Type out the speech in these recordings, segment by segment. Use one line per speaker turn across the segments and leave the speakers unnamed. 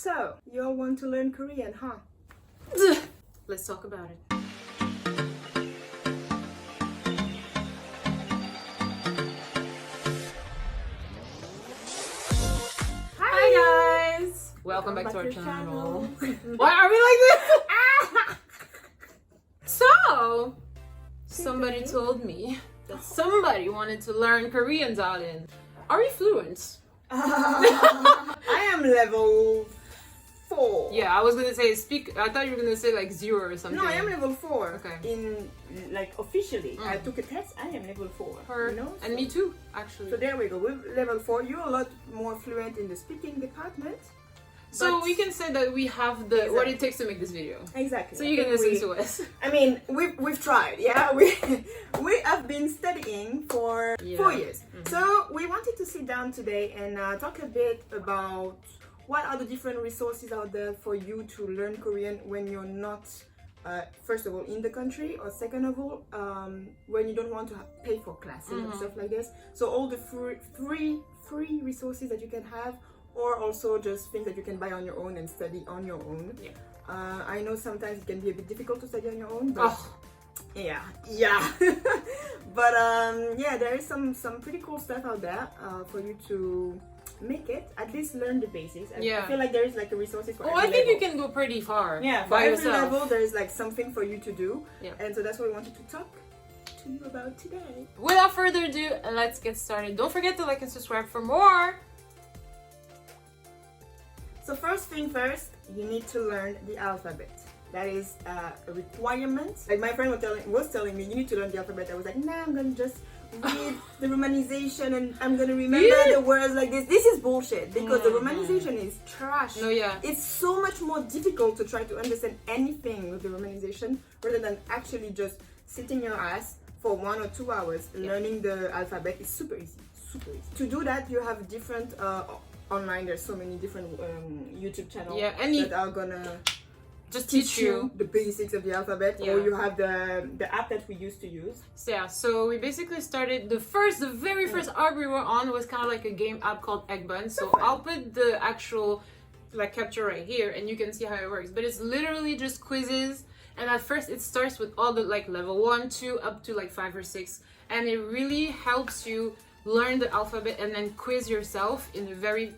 So, you all want to learn Korean, huh?
Let's talk about it. Hi guys! Welcome back to our channel. Why are we like this? So, somebody told me that somebody wanted to learn Korean, darling. Are you fluent?
I am level 4.
Yeah, I was gonna say speak. I thought you were gonna say like 0 or something.
No, I am level 4.
Okay.
In like officially, I took a test. I am level 4.
Her,
you know?
and me too, actually.
So there we go. With level 4, you're a lot more fluent in the speaking department.
So
but-
we can say that we have the what it takes to make this video.
Exactly.
So you can listen to us.
I mean, we've tried. Yeah, we have been studying for 4 years. So we wanted to sit down today and talk a bit about what are the different resources out there for you to learn Korean when you're not, first of all, in the country, or second of all, when you don't want to pay for classes and stuff like this. So all the free resources that you can have, or also just things that you can buy on your own and study on your own.
Yeah.
I know sometimes it can be a bit difficult to study on your own, but yeah. But yeah, there is some pretty cool stuff out there for you to make it, at least learn the basics. I feel like there is like a resources for every
I think
level.
you can go pretty far.
Yeah, for
by
every
yourself.
level there is like something for you to do.
Yeah.
And so that's what we wanted to talk to you about today.
Without further ado, let's get started. Don't forget to like and subscribe for more.
So first thing first, you need to learn the alphabet. That is a requirement. Like my friend was telling me, you need to learn the alphabet. I was like, nah, I'm gonna just read the romanization and I'm gonna remember the words like this. This is bullshit because the romanization is trash.
No, yeah.
It's so much more difficult to try to understand anything with the romanization rather than actually just sitting your ass for 1 or 2 hours learning the alphabet. It's super easy, super easy. To do that, you have different online. There's so many different YouTube channels that are gonna
just
teach you the basics of the alphabet, or you have the app that we used to use.
So yeah, so we basically started the very first app we were on was kind of like a game app called Egg Bun. So I'll put the actual like capture right here and you can see how it works, but it's literally just quizzes. And at first it starts with all the like level 1, 2 up to like 5 or 6, and it really helps you learn the alphabet and then quiz yourself in a very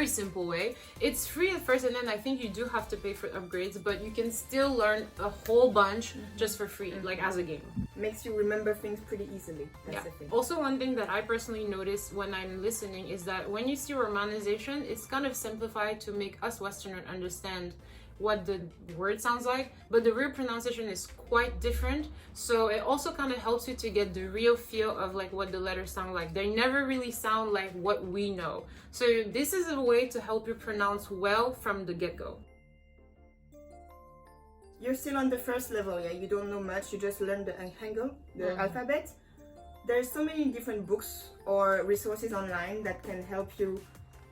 simple way. It's free at first, and then I think you do have to pay for upgrades, but you can still learn a whole bunch just for free, like as a game.
Makes you remember things pretty easily. That's the thing.
Also, one thing that I personally notice when I'm listening is that when you see romanization, it's kind of simplified to make us Westerners understand what the word sounds like, but the real pronunciation is quite different. So it also kind of helps you to get the real feel of like what the letters sound like. They never really sound like what we know. So this is a way to help you pronounce well from the get-go.
You're still on the first level, yeah? You don't know much, you just learn the Hangul, the alphabet. There's so many different books or resources online that can help you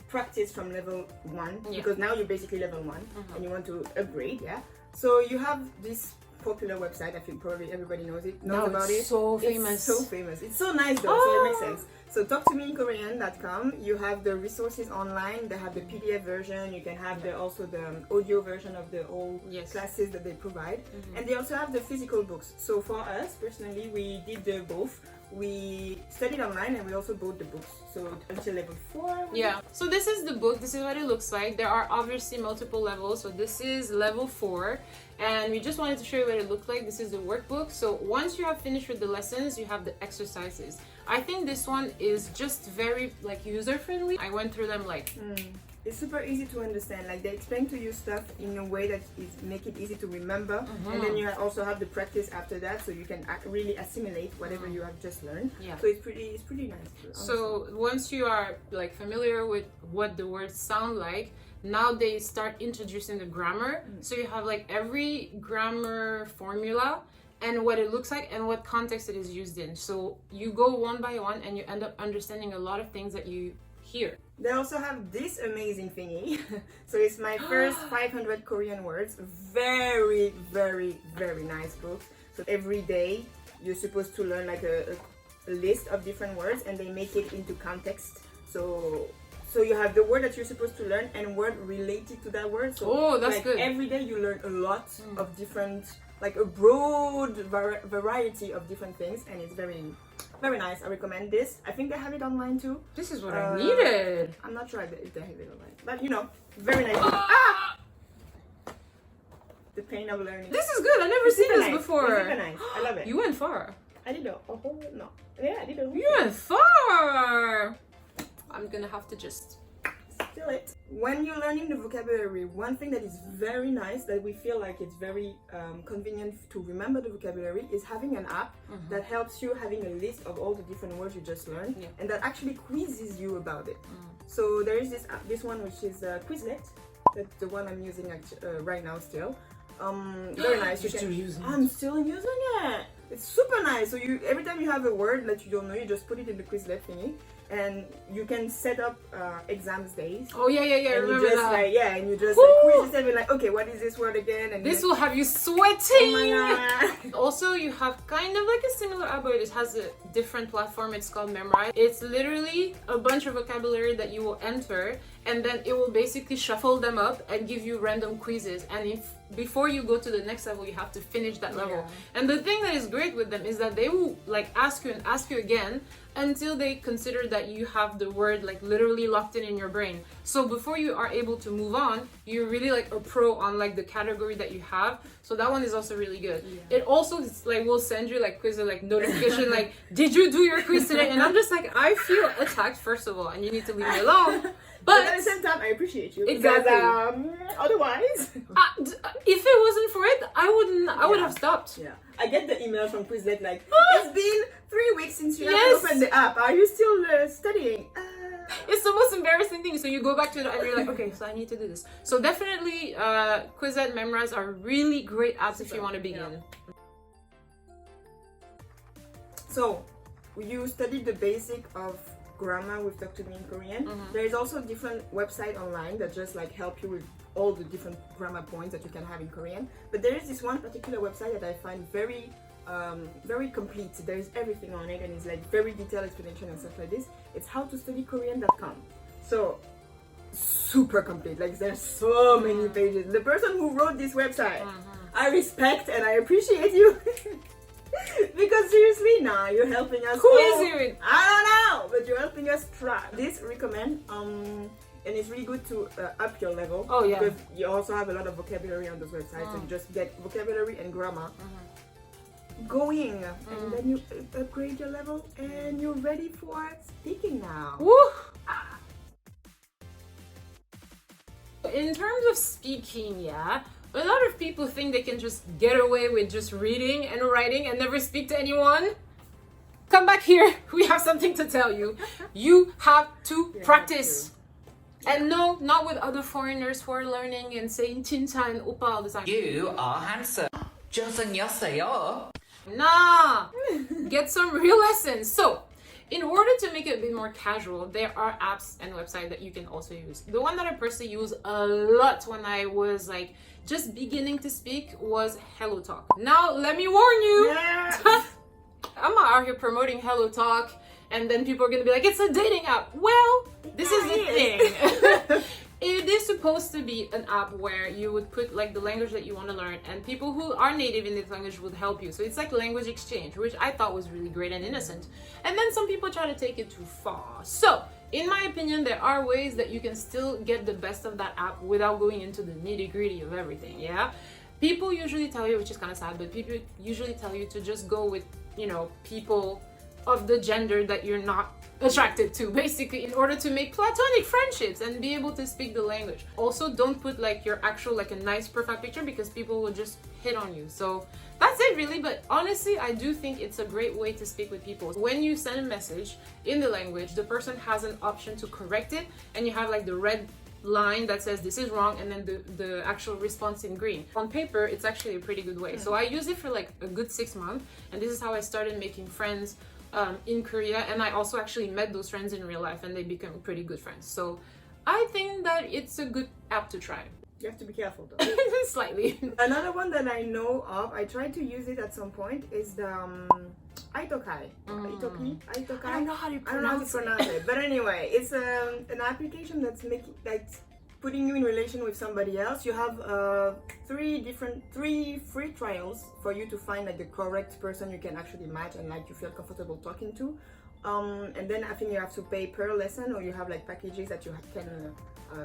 practice from level 1, because now you're basically level 1 and you want to upgrade, so you have this popular website. I think probably everybody knows about it.
So famous.
It's so famous. It's so nice though, so it makes sense. So talktomeinkorean.com, you have the resources online. They have the PDF version, you can have also the audio version of the old classes that they provide, and they also have the physical books. So for us personally, we did both. We studied online and we also bought the books, so until level 4.
So this is the book. This is what it looks like. There are obviously multiple levels, so this is level 4, and we just wanted to show you what it looked like. This is the workbook. So once you have finished with the lessons, you have the exercises. I think this one is just very like user friendly. I went through them like
it's super easy to understand. Like they explain to you stuff in a way that is make it easy to remember, and then you also have the practice after that, so you can really assimilate whatever you have just learned. So it's pretty nice.
So once you are like familiar with what the words sound like, now they start introducing the grammar. So you have like every grammar formula and what it looks like and what context it is used in. So you go one by one and you end up understanding a lot of things that you hear.
They also have this amazing thingy. So it's my first 500 Korean words. Very, very, very nice book. So every day you're supposed to learn like a list of different words, and they make it into context. So So you have the word that you're supposed to learn and word related to that word. So
Oh, that's
like
good.
every day you learn a lot of different, like a broad variety of different things, and it's very, very nice. I recommend this. I think they have it online too.
This is what I needed.
I'm not sure if they have it online, but you know, very nice. The pain of learning.
This is good. I've never
It's
seen
super
this
nice.
before.
It's super nice. I love it.
You went far.
I did a whole no. Yeah, I did a whole.
You went far. I'm gonna have to just.
Still it. When you're learning the vocabulary, one thing that is very nice, that we feel like it's very convenient to remember the vocabulary, is having an app that helps you having a list of all the different words you just learned, and that actually quizzes you about it. So there is this app, this one which is Quizlet. That's the one I'm using right now still. Very nice.
You're still using it?
I'm still using it. It's super nice. So you every time you have a word that you don't know, you just put it in the Quizlet thingy, and you can set up exams days.
Oh yeah. I
And you
remember
just
that.
like and you just like quiz yourself and like, okay, what is this word again? And
This
like,
will have you sweating.
oh my god.
Also, you have kind of like a similar app, but it has a different platform. It's called Memrise. It's literally a bunch of vocabulary that you will enter, and then it will basically shuffle them up and give you random quizzes. And if before you go to the next level, you have to finish that level. And the thing that is great with them is that they will like ask you and ask you again until they consider that you have the word like literally locked in your brain. So before you are able to move on, you're really like a pro on like the category that you have. So that one is also really good. It also like will send you like quiz or like notification like, did you do your quiz today? And I'm just like, I feel attacked first of all, and you need to leave me alone.
But at the same time, I appreciate you.
Exactly.
Because, otherwise,
if it wasn't for it, I would have stopped.
yeah, I get the emails from Quizlet like,
Ah!
it's been 3 weeks since you
Yes.
have opened the app. Are you still studying?
It's the most embarrassing thing. So you go back to it and you're like, okay, so I need to do this. So definitely, Quizlet, Memrise are really great apps if you want to begin.
So, you studied the basic of grammar with Talk to Me in Korean. There is also a different website online that just like help you with all the different grammar points that you can have in Korean. But there is this one particular website that I find very very complete. There is everything on it, and it's like very detailed explanation and stuff like this. It's howtostudykorean.com. So super complete. Like there's so many pages. The person who wrote this website, I respect and I appreciate you. Because seriously, now you're helping us.
Who is it?
I don't know, but you're helping us try. This recommend, and it's really good to up your level.
Oh yeah.
Because you also have a lot of vocabulary on those websites, so you just get vocabulary and grammar going, and then you upgrade your level, and you're ready for speaking now.
Woo! In terms of speaking, yeah, a lot of people think they can just get away with just reading and writing and never speak to anyone. Come back here. We have something to tell you. You have to practice. And no, not with other foreigners who are learning and saying "진짜" and "오빠" all the time.
You are handsome. 잘생겼어요.
Nah, get some real lessons. So, in order to make it a bit more casual, there are apps and websites that you can also use. The one that I personally use a lot when I was like just beginning to speak was Hello Talk. Now, let me warn you,
Yeah.
I'm not out here promoting Hello Talk, and then people are gonna be like, it's a dating app. Well, this is the thing. It is supposed to be an app where you would put like the language that you want to learn, and people who are native in this language would help you. So it's like language exchange, which I thought was really great and innocent. And then some people try to take it too far. So in my opinion, there are ways that you can still get the best of that app without going into the nitty-gritty of everything. Yeah, people usually tell you, which is kind of sad, but people usually tell you to just go with, you know, people of the gender that you're not attracted to, basically, in order to make platonic friendships and be able to speak the language. Also, don't put like your actual like a nice profile picture, because people will just hit on you. So that's it really. But honestly, I do think it's a great way to speak with people. When you send a message in the language, the person has an option to correct it, and you have like the red line that says this is wrong, and then the actual response in green. On paper, it's actually a pretty good way. So I use it for like a good 6 months, and this is how I started making friends in Korea, and I also actually met those friends in real life, and they become pretty good friends. So I think that it's a good app to try.
You have to be careful though.
Slightly.
Another one that I know of, I tried to use it at some point, is the Italki. Italki? Italki?
I don't know how to
I don't know how to pronounce it. But anyway, it's an application that's putting you in relation with somebody else. You have three free trials for you to find like the correct person you can actually match and like you feel comfortable talking to. And then I think you have to pay per lesson, or you have like packages that you can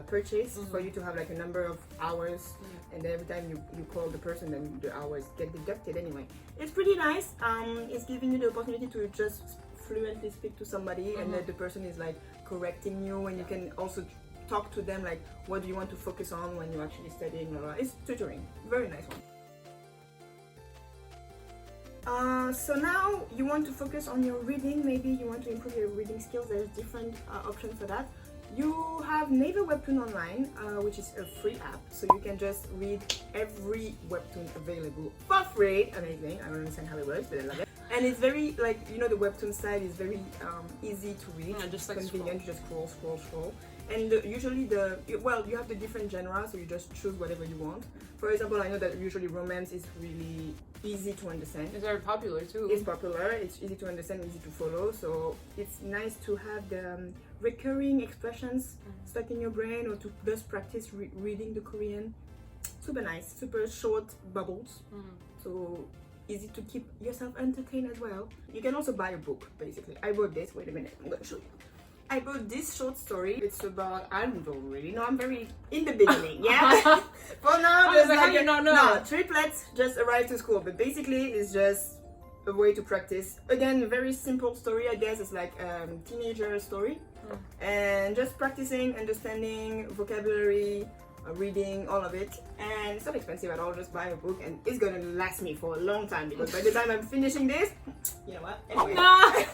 purchase for you to have like a number of hours, and every time you call the person, then the hours get deducted anyway. It's pretty nice. It's giving you the opportunity to just fluently speak to somebody, and then the person is like correcting you, and you can also talk to them like what do you want to focus on when you're actually studying. It's tutoring. Very nice one. So now you want to focus on your reading. Maybe you want to improve your reading skills. There's different options for that. You have Naver Webtoon Online, which is a free app, so you can just read every webtoon available for free. Amazing. I don't understand how it works, but I love it. And it's very like, you know, the webtoon side is very easy to read.
Yeah, just like
convenient. You just scroll. And usually you have the different genres, so you just choose whatever you want. For example, I know that usually romance is really easy to understand.
It's very popular too.
It's popular, it's easy to understand, easy to follow, so it's nice to have the recurring expressions stuck in your brain, or to just practice reading the Korean. Super nice, super short bubbles, so easy to keep yourself entertained as well. You can also buy a book, basically. I bought this, wait a minute, I'm gonna show you. I bought this short story. It's about, I don't really know, I'm very in the beginning, yeah? For now, there's no, triplets just arrived to school, but basically it's just a way to practice. Again, a very simple story, I guess. It's like a teenager story. And just practicing, understanding, vocabulary, reading, all of it. And it's not expensive at all, just buy a book, and it's gonna last me for a long time, because by the time I'm finishing this, you know what? Anyway.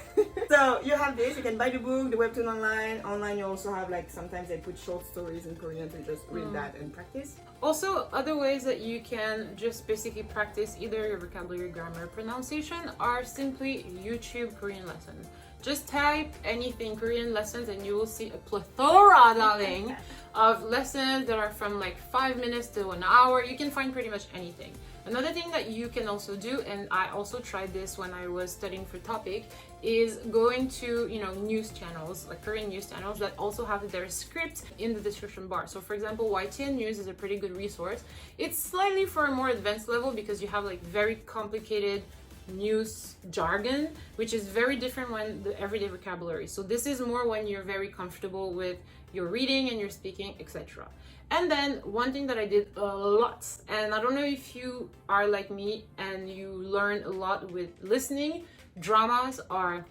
So you have this, you can buy the book, the webtoon online you also have like, sometimes they put short stories in Korean, so you just read that and practice.
Also, other ways that you can just basically practice either your vocabulary, grammar, pronunciation are simply YouTube Korean lessons. Just type anything Korean lessons and you will see a plethora, darling, of lessons that are from like 5 minutes to an hour. You can find pretty much anything. Another thing that you can also do, and I also tried this when I was studying for Topic, is going to, you know, news channels, like Korean news channels that also have their script in the description bar. So for example, YTN News is a pretty good resource. It's slightly for a more advanced level because you have like very complicated news jargon, which is very different when the everyday vocabulary. So this is more when you're very comfortable with your reading and your speaking, etc. And then one thing that I did a lot, and I don't know if you are like me and you learn a lot with listening, dramas are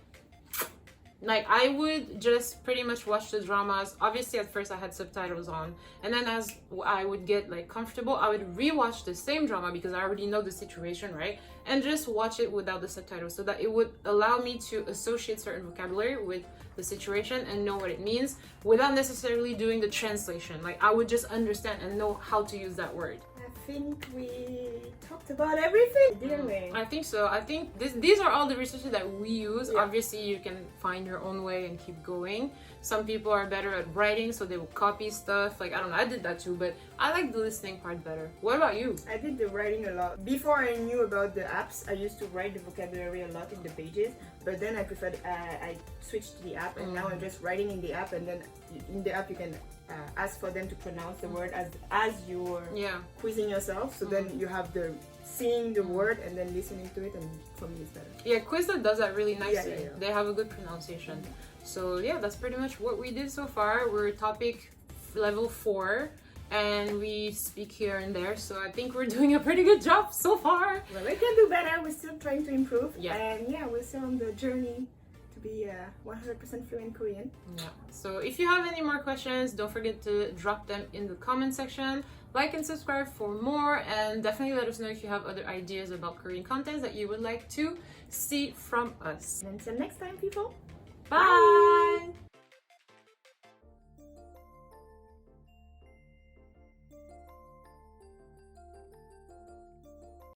like, I would just pretty much watch the dramas. Obviously at first I had subtitles on, and then as I would get like comfortable, I would rewatch the same drama because I already know the situation, right? And just watch it without the subtitles, so that it would allow me to associate certain vocabulary with the situation and know what it means without necessarily doing the translation. Like, I would just understand and know how to use that word.
I think we talked about everything, didn't we?
I think so. I think these are all the resources that we use.
Yeah.
Obviously, you can find your own way and keep going. Some people are better at writing, so they will copy stuff. Like, I don't know, I did that too, but I like the listening part better. What about you?
I did the writing a lot. Before I knew about the apps, I used to write the vocabulary a lot in the pages, but then I preferred, I switched to the app, and now I'm just writing in the app, and then in the app you can ask for them to pronounce the word as you're quizzing yourself, so then you have the seeing the word and then listening to it, and for me it's better.
Yeah, Quizlet does that really nicely.
Yeah.
They have a good pronunciation. So yeah, that's pretty much what we did so far. We're topic level 4 and we speak here and there, so I think we're doing a pretty good job so far.
Well, we can do better. We're still trying to improve, and we're still on the journey to be 100% fluent Korean.
Yeah. So if you have any more questions, don't forget to drop them in the comment section. Like and subscribe for more, and definitely let us know if you have other ideas about Korean content that you would like to see from us.
And until next time, people.
Bye.